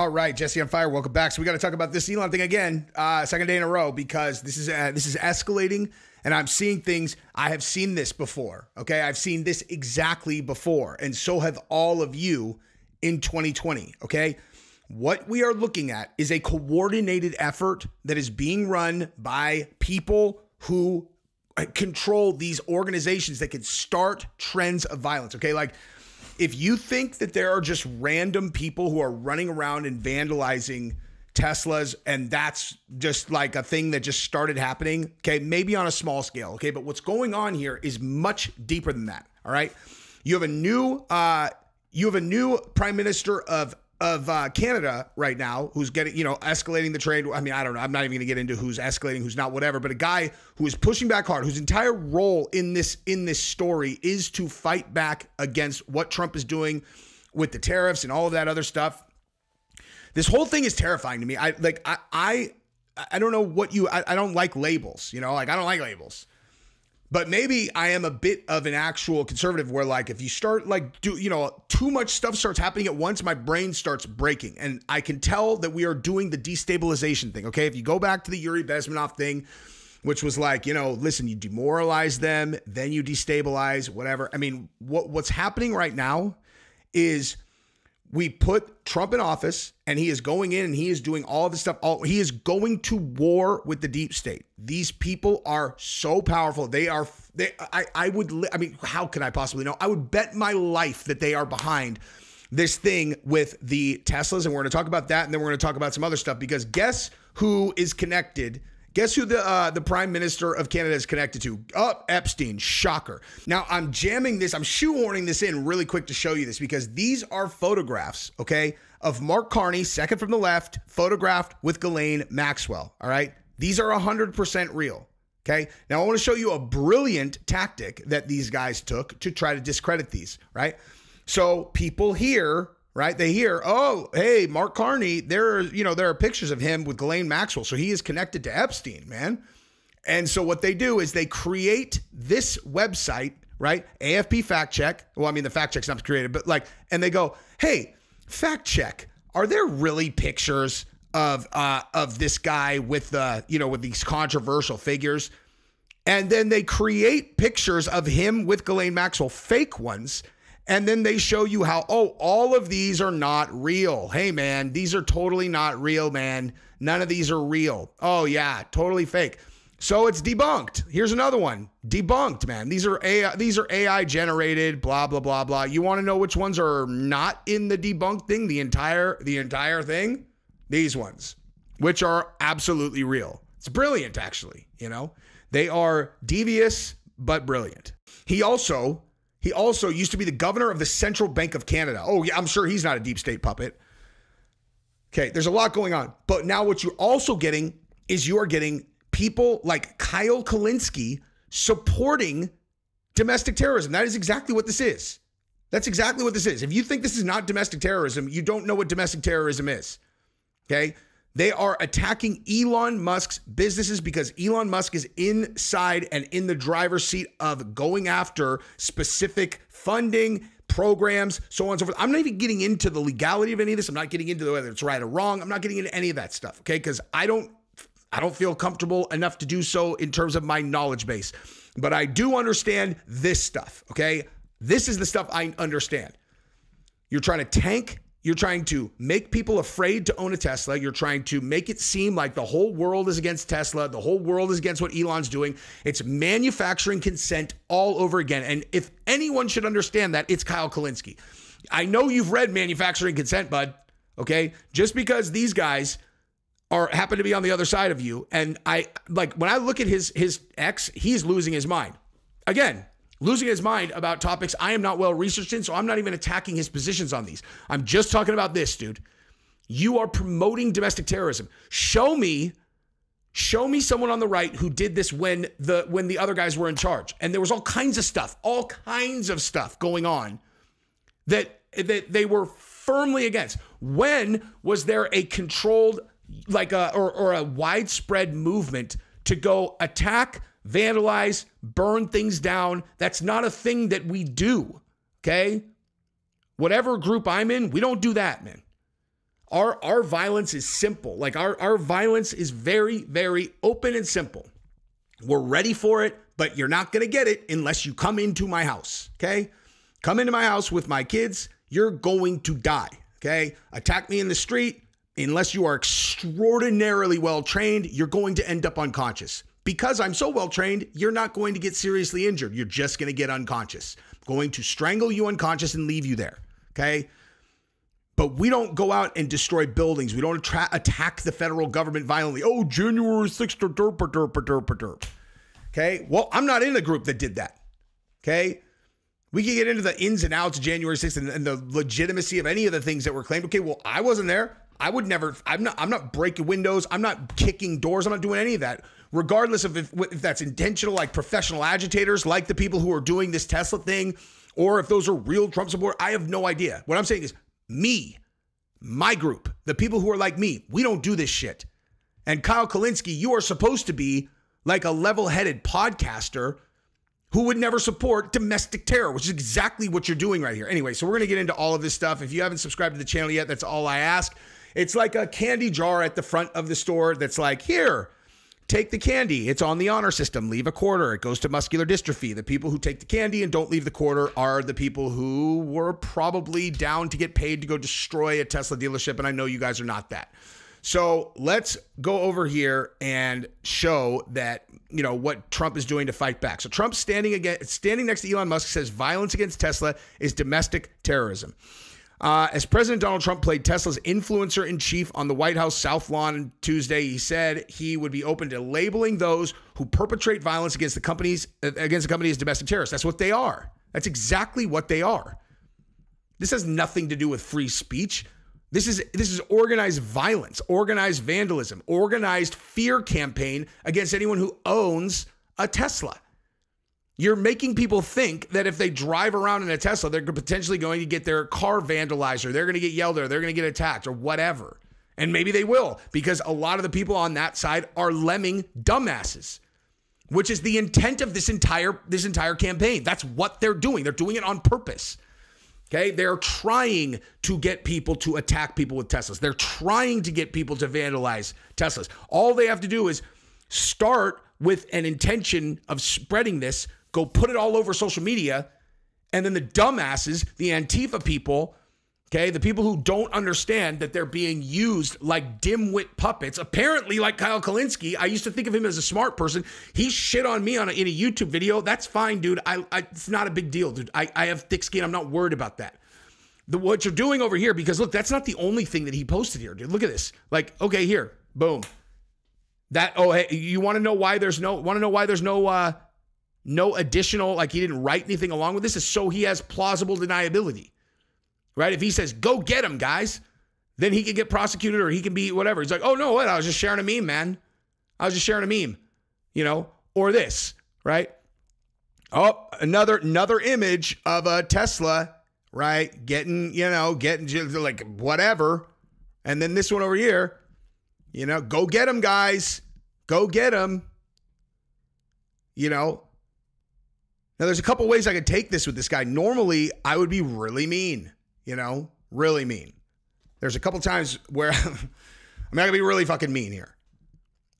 All right, Jesse on fire. Welcome back. So we got to talk about this Elon thing again, second day in a row, because this is escalating, and I'm seeing things. I have seen this before. Okay, I've seen this exactly before, and so have all of you in 2020. Okay, what we are looking at is a coordinated effort that is being run by people who control these organizations that can start trends of violence. Okay, like, if you think that there are just random people who are running around and vandalizing Teslas and that's just like a thing that just started happening, okay, maybe on a small scale, okay, but what's going on here is much deeper than that. All right, you have a new prime minister of Canada right now who's getting, escalating the trade. I mean, I don't know. I'm not even going to get into who's escalating, who's not, whatever. But a guy who is pushing back hard, whose entire role in this story is to fight back against what Trump is doing with the tariffs and all of that other stuff. This whole thing is terrifying to me. I don't know what I don't like labels. I don't like labels. But maybe I am a bit of an actual conservative where, like, if you start too much stuff starts happening at once, my brain starts breaking. And I can tell that we are doing the destabilization thing. Okay. If you go back to the Yuri Bezmenov thing, which was like, listen, you demoralize them, then you destabilize, whatever. I mean, what's happening right now is we put Trump in office and he is going in and he is doing all this stuff. He is going to war with the deep state. These people are so powerful. I mean, how can I possibly know? I would bet my life that they are behind this thing with the Teslas. And we're going to talk about that. And then we're going to talk about some other stuff, because guess who is connected? Guess who the Prime Minister of Canada is connected to? Epstein. Shocker. Now, I'm jamming this. I'm shoehorning this in really quick to show you this, because these are photographs, okay, of Mark Carney, second from the left, photographed with Ghislaine Maxwell, all right? These are 100% real, okay? Now, I want to show you a brilliant tactic that these guys took to try to discredit these, right? So people here, right? They hear, oh, hey, Mark Carney, there are pictures of him with Ghislaine Maxwell. So he is connected to Epstein, man. And so what they do is they create this website, right? AFP fact check. Well, I mean, the fact check's not created, but and they go, hey, fact check. Are there really pictures of this guy with with these controversial figures? And then they create pictures of him with Ghislaine Maxwell, fake ones. And then they show you how, all of these are not real. Hey, man, these are totally not real, man. None of these are real. Oh, yeah, totally fake. So it's debunked. Here's another one. Debunked, man. These are AI generated, blah, blah, blah, blah. You want to know which ones are not in the debunked thing, the entire thing? These ones, which are absolutely real. It's brilliant, actually, They are devious, but brilliant. He also used to be the governor of the Central Bank of Canada. Oh, yeah, I'm sure he's not a deep state puppet. Okay, there's a lot going on. But now what you're also getting is you are getting people like Kyle Kulinski supporting domestic terrorism. That is exactly what this is. That's exactly what this is. If you think this is not domestic terrorism, you don't know what domestic terrorism is. Okay? They are attacking Elon Musk's businesses because Elon Musk is inside and in the driver's seat of going after specific funding, programs, so on and so forth. I'm not even getting into the legality of any of this. I'm not getting into whether it's right or wrong. I'm not getting into any of that stuff, okay? Because I don't feel comfortable enough to do so in terms of my knowledge base. But I do understand this stuff, okay? This is the stuff I understand. You're trying to tank. You're trying to make people afraid to own a Tesla. You're trying to make it seem like the whole world is against Tesla. The whole world is against what Elon's doing. It's manufacturing consent all over again. And if anyone should understand that, it's Kyle Kulinski. I know you've read Manufacturing Consent, bud, okay? Just because these guys happen to be on the other side of you. And when I look at his ex, he's losing his mind. Again, losing his mind about topics I am not well researched in, so I'm not even attacking his positions on these. I'm just talking about this, dude. You are promoting domestic terrorism. Show me someone on the right who did this when the other guys were in charge. And there was all kinds of stuff going on that they were firmly against. When was there a controlled, or a widespread movement to go attack, vandalize, burn things down? That's not a thing that we do, okay? Whatever group I'm in, we don't do that, man. Our violence is simple. Like our violence is very, very open and simple. We're ready for it, but you're not going to get it unless you come into my house, okay? Come into my house with my kids, you're going to die, okay? Attack me in the street, unless you are extraordinarily well-trained, you're going to end up unconscious. Because I'm so well-trained, you're not going to get seriously injured. You're just going to get unconscious. I'm going to strangle you unconscious and leave you there, okay? But we don't go out and destroy buildings. We don't attack the federal government violently. Oh, January 6th, derp, derp, derp, derp. Okay? Well, I'm not in the group that did that. Okay? We can get into the ins and outs of January 6th and the legitimacy of any of the things that were claimed. Okay, well, I wasn't there. I would never, I'm not breaking windows. I'm not kicking doors. I'm not doing any of that. Regardless of if that's intentional, like professional agitators, like the people who are doing this Tesla thing, or if those are real Trump supporters, I have no idea. What I'm saying is, me, my group, the people who are like me, we don't do this shit. And Kyle Kulinski, you are supposed to be like a level-headed podcaster who would never support domestic terror, which is exactly what you're doing right here. Anyway, so we're going to get into all of this stuff. If you haven't subscribed to the channel yet, that's all I ask. It's like a candy jar at the front of the store that's like, here, take the candy. It's on the honor system. Leave a quarter. It goes to muscular dystrophy. The people who take the candy and don't leave the quarter are the people who were probably down to get paid to go destroy a Tesla dealership. And I know you guys are not that. So let's go over here and show that, you know, what Trump is doing to fight back. So Trump standing next to Elon Musk says violence against Tesla is domestic terrorism. As President Donald Trump played Tesla's influencer-in-chief on the White House South Lawn Tuesday, he said he would be open to labeling those who perpetrate violence against the company as domestic terrorists. That's what they are. That's exactly what they are. This has nothing to do with free speech. This is organized violence, organized vandalism, organized fear campaign against anyone who owns a Tesla. You're making people think that if they drive around in a Tesla, they're potentially going to get their car vandalized, or they're going to get yelled at, or they're going to get attacked, or whatever. And maybe they will, because a lot of the people on that side are lemming dumbasses, which is the intent of this entire campaign. That's what they're doing. They're doing it on purpose. Okay? They're trying to get people to attack people with Teslas. They're trying to get people to vandalize Teslas. All they have to do is start with an intention of spreading this, go put it all over social media, and then the dumbasses, the Antifa people, okay, the people who don't understand that they're being used like dimwit puppets, apparently like Kyle Kulinski. I used to think of him as a smart person. He shit on me in a YouTube video. That's fine, dude. It's not a big deal, dude. I have thick skin. I'm not worried about that. What you're doing over here, because look, that's not the only thing that he posted here, dude. Look at this. Like, okay, here, boom. Hey, you want to know why there's no additional, like he didn't write anything along with this, is so he has plausible deniability, right? If he says, go get him, guys, then he can get prosecuted or he can be whatever. He's like, oh, no, what? I was just sharing a meme, man. I was just sharing a meme, you know, or this, right? Oh, another image of a Tesla, right? Getting like whatever. And then this one over here, you know, go get him, guys. Go get him. You know. Now, there's a couple ways I could take this with this guy. Normally, I would be really mean, you know, really mean. There's a couple times where I'm not going to be really fucking mean here.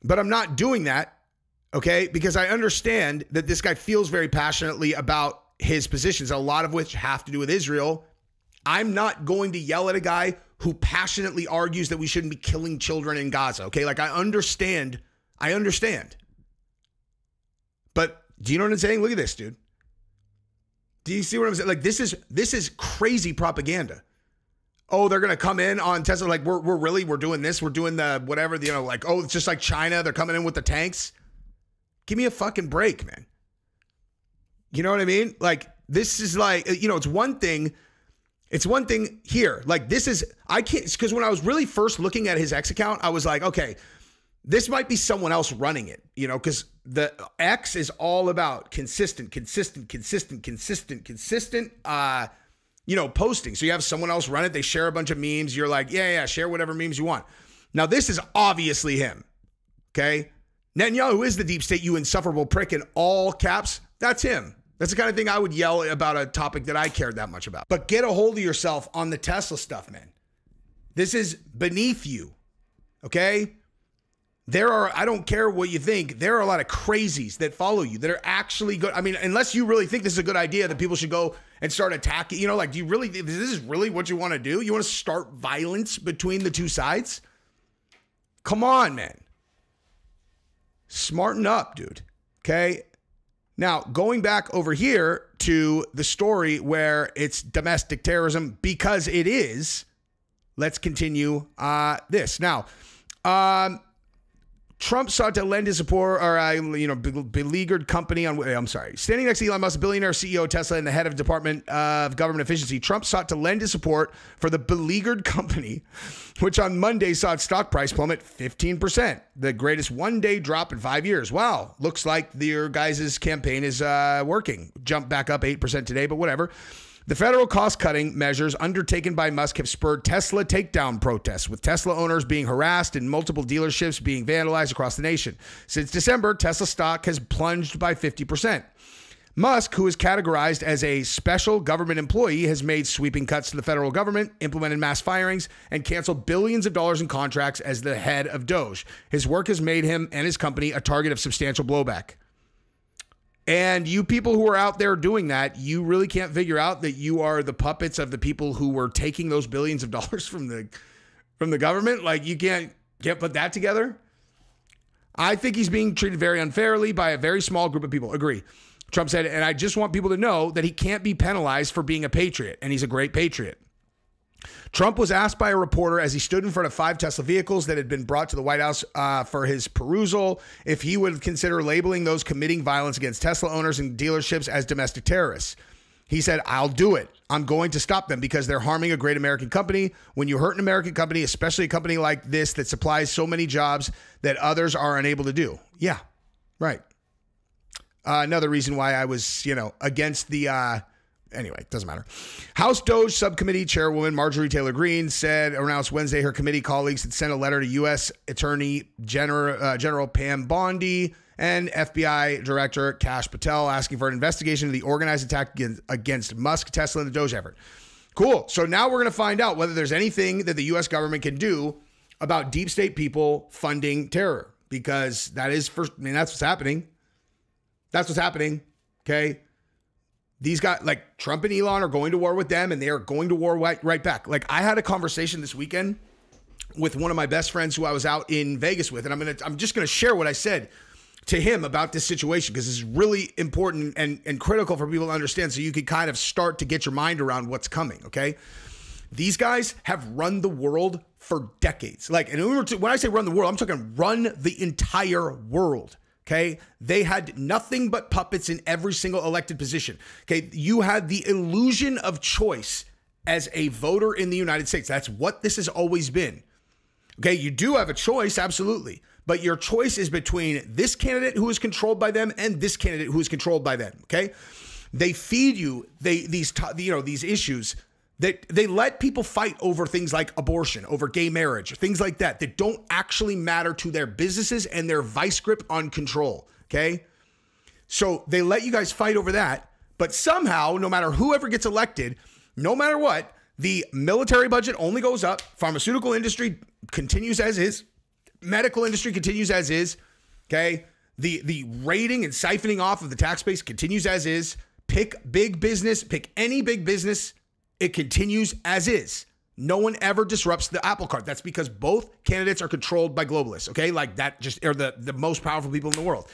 But I'm not doing that, okay, because I understand that this guy feels very passionately about his positions, a lot of which have to do with Israel. I'm not going to yell at a guy who passionately argues that we shouldn't be killing children in Gaza, okay? Like, I understand. But do you know what I'm saying? Look at this, dude. Do you see what I'm saying? Like, this is crazy propaganda. Oh, they're going to come in on Tesla. Like, we're doing this. We're doing the whatever, you know, like, oh, it's just like China. They're coming in with the tanks. Give me a fucking break, man. You know what I mean? Like, this is like, you know, it's one thing here. Like, this is, I can't, because when I was really first looking at his X account, I was like, okay, this might be someone else running it, you know, because the X is all about consistent, you know, posting. So you have someone else run it. They share a bunch of memes. You're like, yeah, share whatever memes you want. Now, this is obviously him. Okay. Netanyahu is the deep state, you insufferable prick, in all caps. That's him. That's the kind of thing I would yell about a topic that I cared that much about. But get a hold of yourself on the Tesla stuff, man. This is beneath you. Okay? I don't care what you think, there are a lot of crazies that follow you that are actually good. I mean, unless you really think this is a good idea that people should go and start attacking, you know, like, do you really, this is really what you want to do? You want to start violence between the two sides? Come on, man. Smarten up, dude. Okay? Now, going back over here to the story where it's domestic terrorism, because it is, let's continue this. Now, Trump sought to lend his support, or beleaguered company on. I'm sorry. Standing next to Elon Musk, billionaire CEO of Tesla and the head of Department of Government Efficiency, Trump sought to lend his support for the beleaguered company, which on Monday saw its stock price plummet 15%, the greatest one-day drop in 5 years. Wow, looks like your guys' campaign is working. Jumped back up 8% today, but whatever. The federal cost-cutting measures undertaken by Musk have spurred Tesla takedown protests, with Tesla owners being harassed and multiple dealerships being vandalized across the nation. Since December, Tesla stock has plunged by 50%. Musk, who is categorized as a special government employee, has made sweeping cuts to the federal government, implemented mass firings, and canceled billions of dollars in contracts as the head of Doge. His work has made him and his company a target of substantial blowback. And you people who are out there doing that, you really can't figure out that you are the puppets of the people who were taking those billions of dollars from the government. Like, you can't put that together. I think he's being treated very unfairly by a very small group of people. Agree. Trump said, and I just want people to know that he can't be penalized for being a patriot, and he's a great patriot. Trump was asked by a reporter as he stood in front of 5 Tesla vehicles that had been brought to the White House for his perusal if he would consider labeling those committing violence against Tesla owners and dealerships as domestic terrorists. He said, I'll do it. I'm going to stop them because they're harming a great American company. When you hurt an American company, especially a company like this that supplies so many jobs that others are unable to do. Yeah, right. Another reason why I was, against the... Anyway, doesn't matter. House Doge Subcommittee Chairwoman Marjorie Taylor Greene announced Wednesday her committee colleagues had sent a letter to U.S. Attorney General Pam Bondi and FBI Director Kash Patel asking for an investigation of the organized attack against Musk, Tesla, and the Doge effort. Cool. So now we're going to find out whether there's anything that the U.S. government can do about deep state people funding terror, because that's what's happening. That's what's happening. Okay. These guys, like Trump and Elon, are going to war with them, and they are going to war right back. Like, I had a conversation this weekend with one of my best friends who I was out in Vegas with, and I'm just going to share what I said to him about this situation, because it's really important and critical for people to understand, so you can kind of start to get your mind around what's coming. Okay, these guys have run the world for decades. Like, and when I say run the world, I'm talking run the entire world. Okay, they had nothing but puppets in every single elected position. Okay, you had the illusion of choice as a voter in the United States. That's what this has always been. Okay, you do have a choice, absolutely, but your choice is between this candidate who is controlled by them and this candidate who is controlled by them. Okay, they feed you these issues. They let people fight over things like abortion, over gay marriage, things like that don't actually matter to their businesses and their vice grip on control, okay? So they let you guys fight over that, but somehow, no matter whoever gets elected, no matter what, the military budget only goes up, pharmaceutical industry continues as is, medical industry continues as is, okay? The raiding and siphoning off of the tax base continues as is. Pick big business, pick any big business, it continues as is. No one ever disrupts the apple cart. That's because both candidates are controlled by globalists, okay? Like, that just are the most powerful people in the world.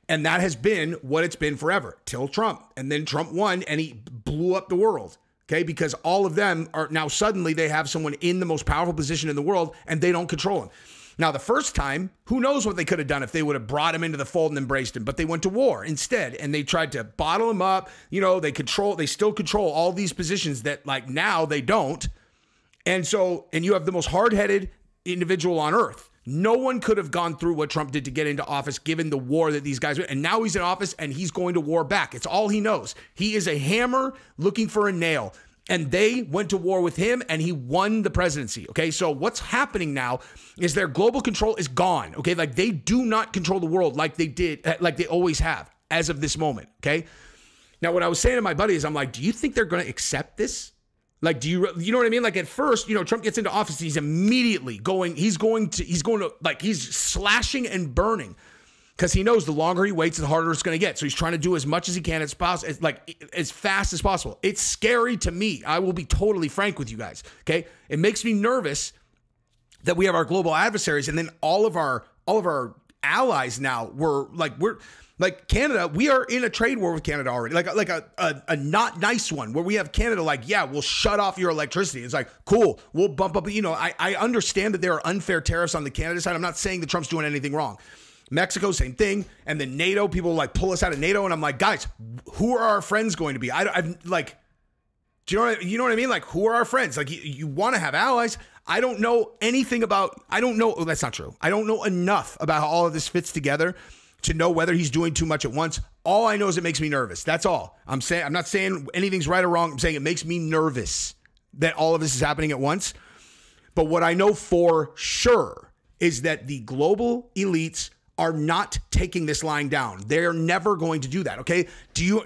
And that has been what it's been forever, till Trump. And then Trump won and he blew up the world, okay? Because all of them are now suddenly they have someone in the most powerful position in the world and they don't control him. Now, the first time, who knows what they could have done if they would have brought him into the fold and embraced him, but they went to war instead, and they tried to bottle him up. They still control all these positions that, like, now they don't. And you have the most hard-headed individual on earth. No one could have gone through what Trump did to get into office, given the war that these guys were. And now he's in office and he's going to war back. It's all he knows. He is a hammer looking for a nail. And they went to war with him and he won the presidency. Okay, so what's happening now is their global control is gone. Okay, like, they do not control the world like they did, like they always have as of this moment. Okay, now what I was saying to my buddy is, I'm like, do you think they're going to accept this? Like, you know what I mean? Like, at first, Trump gets into office, he's immediately he's going to, like, he's slashing and burning because he knows the longer he waits, the harder it's going to get. So he's trying to do as much as he can as fast as possible. It's scary to me. I will be totally frank with you guys. Okay. It makes me nervous that we have our global adversaries, and then all of our allies now we're like Canada. We are in a trade war with Canada already, like a not nice one where we have Canada like, yeah, we'll shut off your electricity. It's like, cool, we'll bump up. I understand that there are unfair tariffs on the Canada side. I'm not saying that Trump's doing anything wrong. Mexico, same thing. And then NATO, people like pull us out of NATO, and I'm like, guys, who are our friends going to be? I'm like, do you know what I mean? Like, who are our friends? Like, you want to have allies. I don't know anything about, that's not true. I don't know enough about how all of this fits together to know whether he's doing too much at once. All I know is it makes me nervous. That's all I'm saying. I'm not saying anything's right or wrong. I'm saying it makes me nervous that all of this is happening at once. But what I know for sure is that the global elites are not taking this line down. They're never going to do that. Okay. You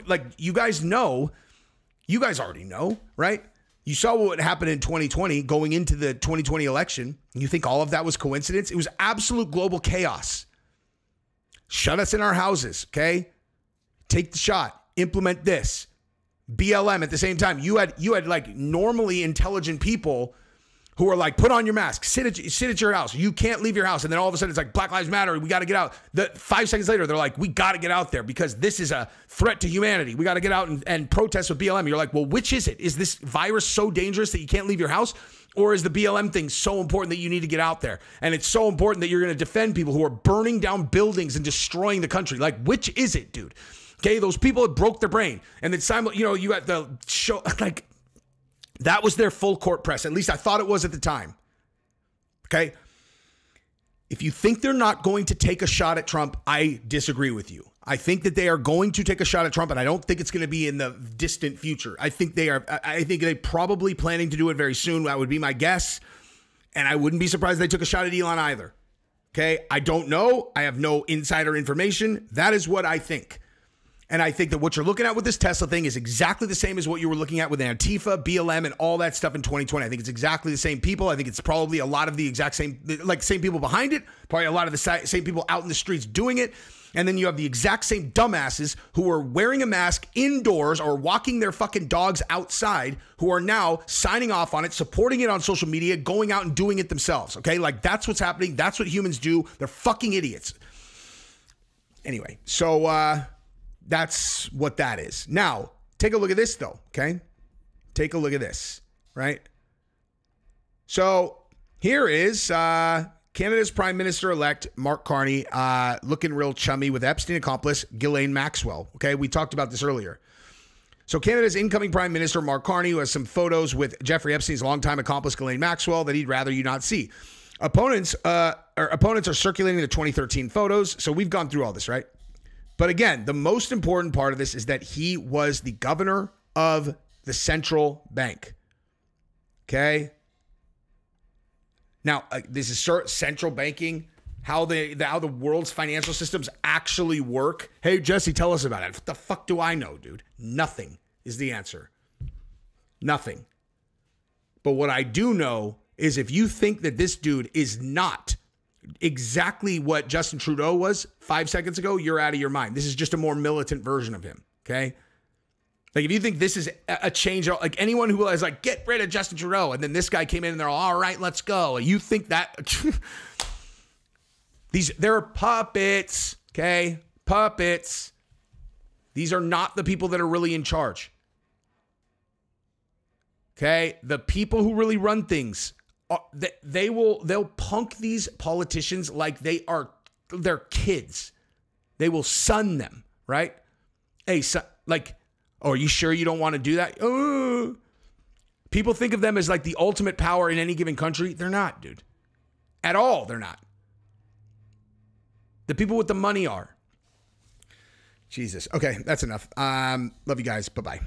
guys already know, right? You saw what happened in 2020 going into the 2020 election. You think all of that was coincidence? It was absolute global chaos. Shut us in our houses, okay? Take the shot. Implement this. BLM at the same time. You had like normally intelligent people who are like, put on your mask, sit at your house. You can't leave your house. And then all of a sudden it's like, Black Lives Matter. We got to get out. 5 seconds later, they're like, we got to get out there because this is a threat to humanity. We got to get out and protest with BLM. You're like, well, which is it? Is this virus so dangerous that you can't leave your house? Or is the BLM thing so important that you need to get out there? And it's so important that you're going to defend people who are burning down buildings and destroying the country. Like, which is it, dude? Okay, those people that broke their brain. And then, you got the show, like, that was their full court press. At least I thought it was at the time. Okay? If you think they're not going to take a shot at Trump, I disagree with you. I think that they are going to take a shot at Trump, and I don't think it's going to be in the distant future. I think they're probably planning to do it very soon. That would be my guess. And I wouldn't be surprised if they took a shot at Elon either. Okay? I don't know. I have no insider information. That is what I think. And I think that what you're looking at with this Tesla thing is exactly the same as what you were looking at with Antifa, BLM, and all that stuff in 2020. I think it's exactly the same people. I think it's probably a lot of the exact same, like same people behind it, probably a lot of the same people out in the streets doing it. And then you have the exact same dumbasses who are wearing a mask indoors or walking their fucking dogs outside who are now signing off on it, supporting it on social media, going out and doing it themselves. Okay, like that's what's happening. That's what humans do. They're fucking idiots. Anyway, so that's what that is. Now, take a look at this though, okay? Take a look at this, right? So here is Canada's Prime Minister-elect Mark Carney looking real chummy with Epstein accomplice Ghislaine Maxwell, okay? We talked about this earlier. So Canada's incoming Prime Minister Mark Carney, who has some photos with Jeffrey Epstein's longtime accomplice Ghislaine Maxwell that he'd rather you not see. Opponents are circulating the 2013 photos, so we've gone through all this, right? But again, the most important part of this is that he was the governor of the central bank. Okay? Now, this is central banking, how the world's financial systems actually work. Hey, Jesse, tell us about it. What the fuck do I know, dude? Nothing is the answer. Nothing. But what I do know is if you think that this dude is not exactly what Justin Trudeau was 5 seconds ago, you're out of your mind. This is just a more militant version of him, okay? Like, if you think this is a change, like anyone who is like, get rid of Justin Trudeau, and then this guy came in and they're all right, let's go. You think that... They're puppets, okay? Puppets. These are not the people that are really in charge. Okay? The people who really run things... They'll punk these politicians like they're kids. They will son them, right? Hey, son, like, oh, are you sure you don't want to do that? People think of them as like the ultimate power in any given country. They're not, dude. At all, they're not. The people with the money are. Jesus. Okay, that's enough. Love you guys. Bye-bye.